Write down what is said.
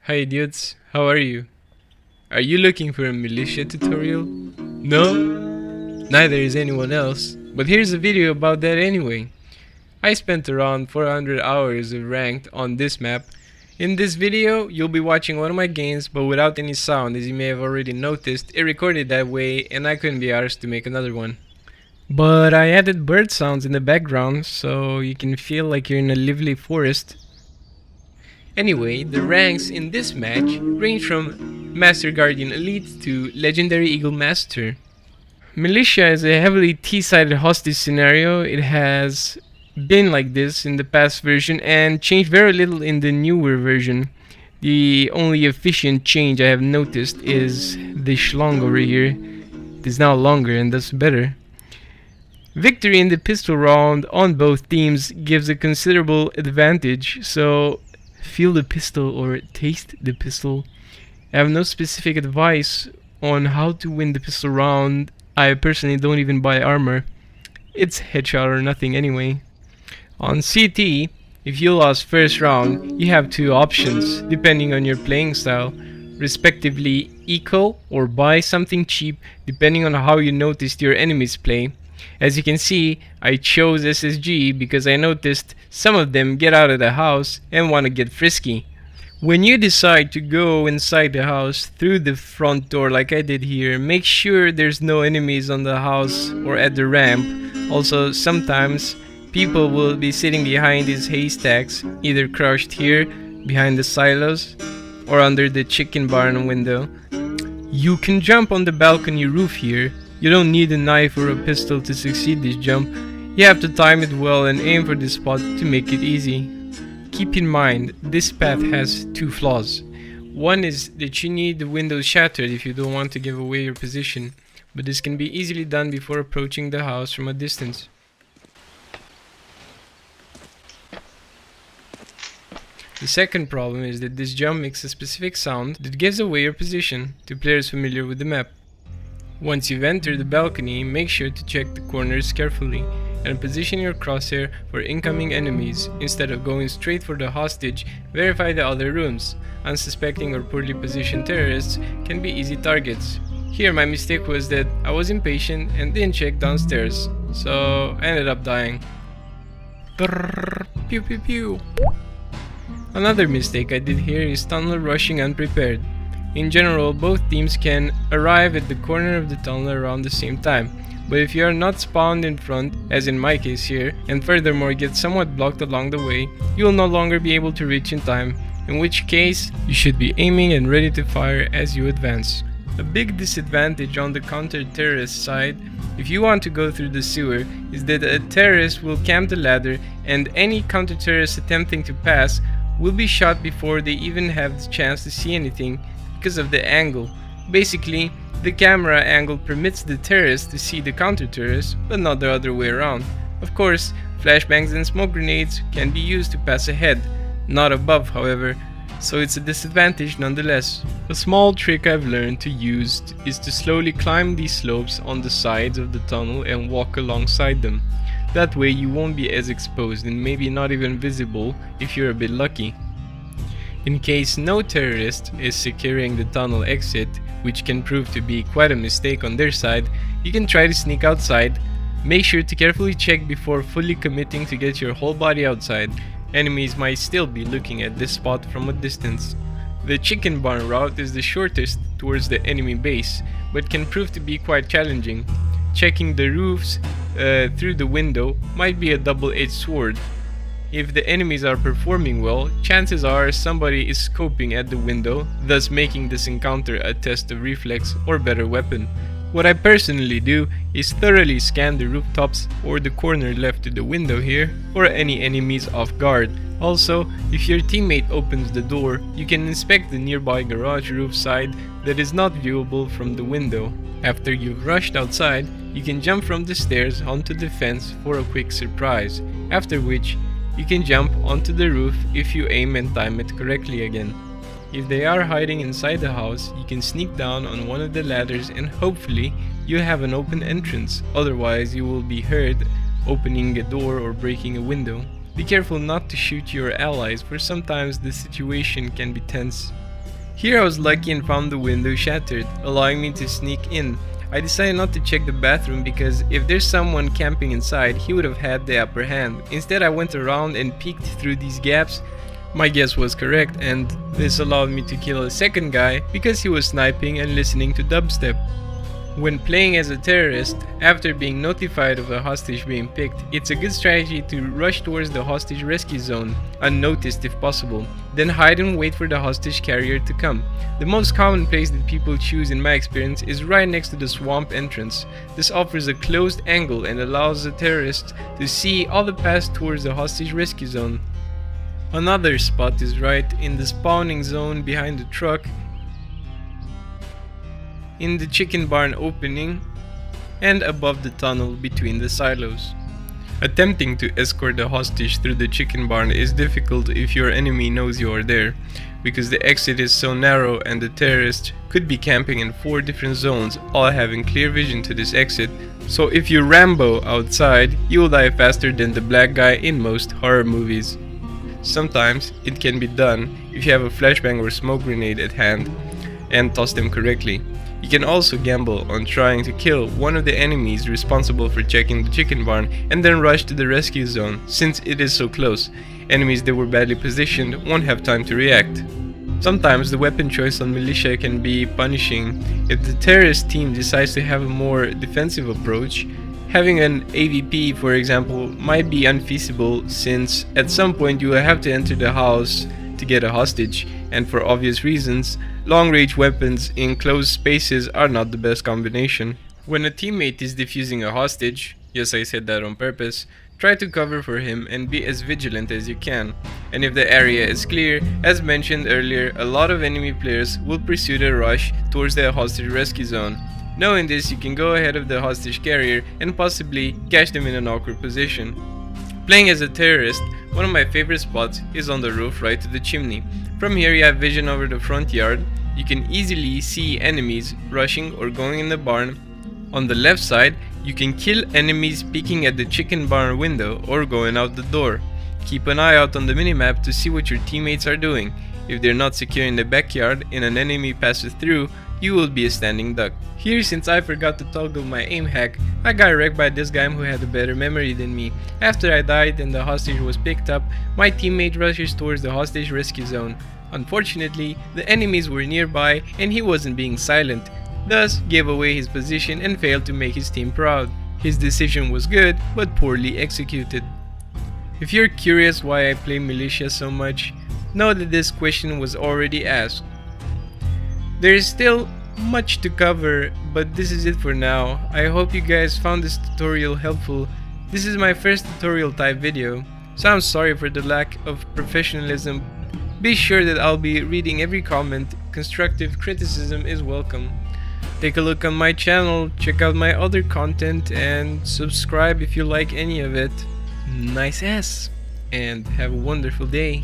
Hi dudes, how are you? Are you looking for a militia tutorial? No? Neither is anyone else, but here's a video about that anyway. I spent around 400 hours of ranked on this map. In this video, you'll be watching one of my games but without any sound, as you may have already noticed. It recorded that way and I couldn't be arsed to make another one. But I added bird sounds in the background so you can feel like you're in a lively forest. Anyway, the ranks in this match range from Master Guardian Elite to Legendary Eagle Master. Militia is a heavily T-sided hostage scenario. It has been like this in the past version and changed very little in the newer version. The only efficient change I have noticed is the schlong over here. It is now longer and thus better. Victory in the pistol round on both teams gives a considerable advantage, so feel the pistol or taste the pistol. I have no specific advice on how to win the pistol round. I personally don't even buy armor. It's headshot or nothing anyway. On CT, if you lost first round, you have two options depending on your playing style, respectively eco or buy something cheap depending on how you noticed your enemies play. As you can see, I chose SSG because I noticed some of them get out of the house and want to get frisky. When you decide to go inside the house through the front door like I did here, make sure there's no enemies on the house or at the ramp. Also, sometimes people will be sitting behind these haystacks, either crouched here behind the silos or under the chicken barn window. You can jump on the balcony roof here. You don't need a knife or a pistol to succeed this jump. You have to time it well and aim for the spot to make it easy. Keep in mind, this path has two flaws. One is that you need the windows shattered if you don't want to give away your position, but this can be easily done before approaching the house from a distance. The second problem is that this jump makes a specific sound that gives away your position to players familiar with the map. Once you've entered the balcony, make sure to check the corners carefully and position your crosshair for incoming enemies. Instead of going straight for the hostage, verify the other rooms. Unsuspecting or poorly positioned terrorists can be easy targets. Here my mistake was that I was impatient and didn't check downstairs, so I ended up dying. Brrr, pew pew pew. Another mistake I did here is tunnel rushing unprepared. In general, both teams can arrive at the corner of the tunnel around the same time, but if you are not spawned in front, as in my case here, and furthermore get somewhat blocked along the way, you will no longer be able to reach in time, in which case you should be aiming and ready to fire as you advance. A big disadvantage on the counter-terrorist side, if you want to go through the sewer, is that a terrorist will camp the ladder and any counter-terrorist attempting to pass will be shot before they even have the chance to see anything, because of the angle. Basically, the camera angle permits the terrorist to see the counter-terrorist, but not the other way around. Of course, flashbangs and smoke grenades can be used to pass ahead, not above however, so it's a disadvantage nonetheless. A small trick I've learned to use is to slowly climb these slopes on the sides of the tunnel and walk alongside them. That way you won't be as exposed and maybe not even visible if you're a bit lucky. In case no terrorist is securing the tunnel exit, which can prove to be quite a mistake on their side, you can try to sneak outside. Make sure to carefully check before fully committing to get your whole body outside. Enemies might still be looking at this spot from a distance. The chicken barn route is the shortest towards the enemy base, but can prove to be quite challenging. Checking the roofs through the window might be a double-edged sword. If the enemies are performing well, chances are somebody is scoping at the window, thus making this encounter a test of reflex or better weapon. What I personally do is thoroughly scan the rooftops or the corner left to the window here for any enemies off guard. Also, if your teammate opens the door, you can inspect the nearby garage roof side that is not viewable from the window. After you've rushed outside, you can jump from the stairs onto the fence for a quick surprise, after which you can jump onto the roof if you aim and time it correctly again. If they are hiding inside the house, you can sneak down on one of the ladders and hopefully you have an open entrance, otherwise you will be heard opening a door or breaking a window. Be careful not to shoot your allies, for sometimes the situation can be tense. Here I was lucky and found the window shattered, allowing me to sneak in. I decided not to check the bathroom because if there's someone camping inside, he would have had the upper hand. Instead, I went around and peeked through these gaps. My guess was correct, and this allowed me to kill a second guy because he was sniping and listening to dubstep. When playing as a terrorist, after being notified of a hostage being picked, it's a good strategy to rush towards the hostage rescue zone, unnoticed if possible, then hide and wait for the hostage carrier to come. The most common place that people choose in my experience is right next to the swamp entrance. This offers a closed angle and allows the terrorist to see all the paths towards the hostage rescue zone. Another spot is right in the spawning zone behind the truck, in the chicken barn opening, and above the tunnel between the silos. Attempting to escort the hostage through the chicken barn is difficult if your enemy knows you are there, because the exit is so narrow and the terrorist could be camping in 4 different zones, all having clear vision to this exit. So if you Rambo outside, you will die faster than the black guy in most horror movies. Sometimes it can be done if you have a flashbang or smoke grenade at hand and toss them correctly. You can also gamble on trying to kill one of the enemies responsible for checking the chicken barn and then rush to the rescue zone, since it is so close. Enemies that were badly positioned won't have time to react. Sometimes the weapon choice on militia can be punishing. If the terrorist team decides to have a more defensive approach, having an AVP, for example, might be unfeasible, since at some point you will have to enter the house to get a hostage, and for obvious reasons, long-range weapons in closed spaces are not the best combination. When a teammate is defusing a hostage, yes, I said that on purpose, try to cover for him and be as vigilant as you can. And if the area is clear, as mentioned earlier, a lot of enemy players will pursue the rush towards the hostage rescue zone. Knowing this, you can go ahead of the hostage carrier and possibly catch them in an awkward position. Playing as a terrorist, one of my favorite spots is on the roof right to the chimney. From here you have vision over the front yard. You can easily see enemies rushing or going in the barn. On the left side, you can kill enemies peeking at the chicken barn window or going out the door. Keep an eye out on the minimap to see what your teammates are doing. If they're not secure in the backyard and an enemy passes through, you will be a standing duck. Here, since I forgot to toggle my aim hack, I got wrecked by this guy who had a better memory than me. After I died and the hostage was picked up, my teammate rushes towards the hostage rescue zone. Unfortunately, the enemies were nearby and he wasn't being silent, thus gave away his position and failed to make his team proud. His decision was good, but poorly executed. If you're curious why I play militia so much, know that this question was already asked. There is still much to cover, but this is it for now. I hope you guys found this tutorial helpful. This is my first tutorial type video, so I'm sorry for the lack of professionalism. Be sure that I'll be reading every comment. Constructive criticism is welcome. Take a look on my channel, check out my other content, and subscribe if you like any of it. Nice ass, and have a wonderful day.